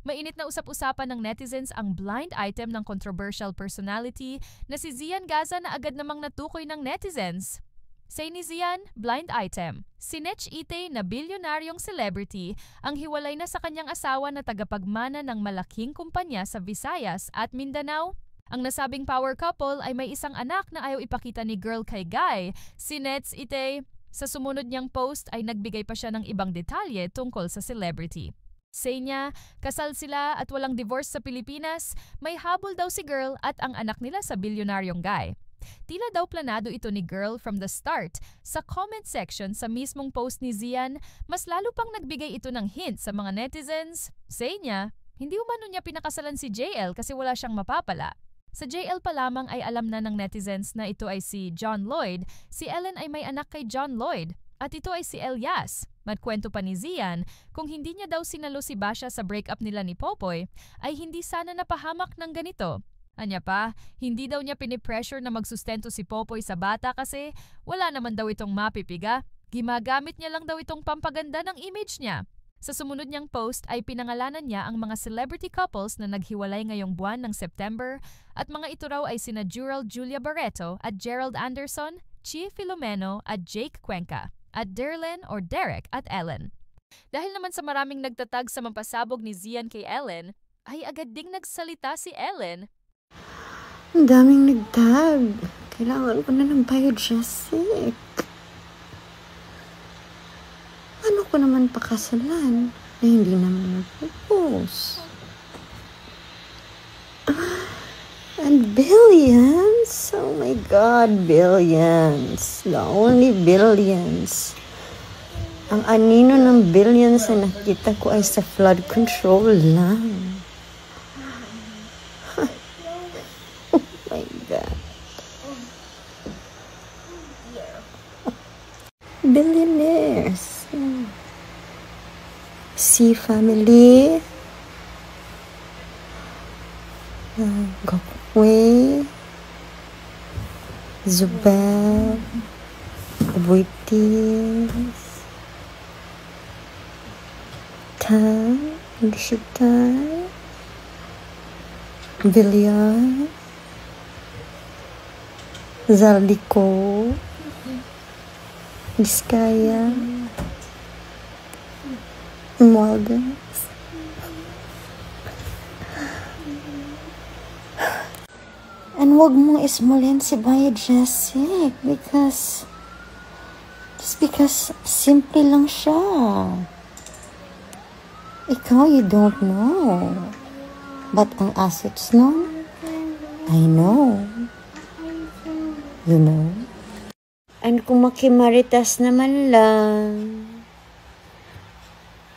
Mainit na usap-usapan ng netizens ang blind item ng controversial personality na si Zian Gaza na agad namang natukoy ng netizens. Say ni Zian, blind item. Si Nech Ite na bilyonaryong celebrity ang hiwalay na sa kanyang asawa na tagapagmana ng malaking kumpanya sa Visayas at Mindanao. Ang nasabing power couple ay may isang anak na ayaw ipakita ni girl kay Guy, si Nech Ite. Sa sumunod niyang post ay nagbigay pa siya ng ibang detalye tungkol sa celebrity. Say niya, kasal sila at walang divorce sa Pilipinas, may habol daw si girl at ang anak nila sa bilyonaryong Guy. Tila daw planado ito ni girl from the start. Sa comment section sa mismong post ni Zian, mas lalo pang nagbigay ito ng hint sa mga netizens. Say niya, hindi umano niya pinakasalan si JL kasi wala siyang mapapala. Sa JL pa lamang ay alam na ng netizens na ito ay si John Lloyd, si Ellen ay may anak kay John Lloyd, at ito ay si Elias. Magkwento pa ni Zian, kung hindi niya daw sinalo si Basha sa breakup nila ni Popoy, ay hindi sana napahamak ng ganito. Anya pa, hindi daw niya pinipressure na magsustento si Popoy sa bata kasi wala naman daw itong mapipiga. Gimagamit niya lang daw itong pampaganda ng image niya. Sa sumunod niyang post ay pinangalanan niya ang mga celebrity couples na naghiwalay ngayong buwan ng September at mga ito raw ay sina Jurel Julia Barreto at Gerald Anderson, Chi Filomeno at Jake Cuenca, at Derlen or Derek at Ellen. Dahil naman sa maraming nagtatag sa mapasabog ni Zian kay Ellen, ay agad ding nagsalita si Ellen. Ang daming nagtag. Kailangan ko na ng biogesic. Ano ko naman pakasalan na hindi naman nag-propose? And billions? Oh my God, billions. The only billions. Ang anino ng billions na nakita ko ay sa flood control lang. Oh my God. Billionaires. C family. Gokwe. Zubel. Aboitis. Tan. Lishita. Villar. Zaldico. Vizcaya. Morgan. And wag mong ismulin si biogesic because simple lang siya. Ikaw, you don't know. But ang assets nun, I know. You know? And kung makimaritas naman lang,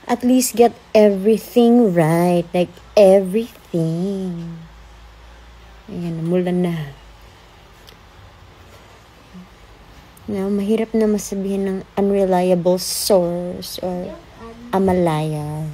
at least get everything right. Like, everything. Ayan, mula na. Now, mahirap na masabihin ng unreliable source or amalaya.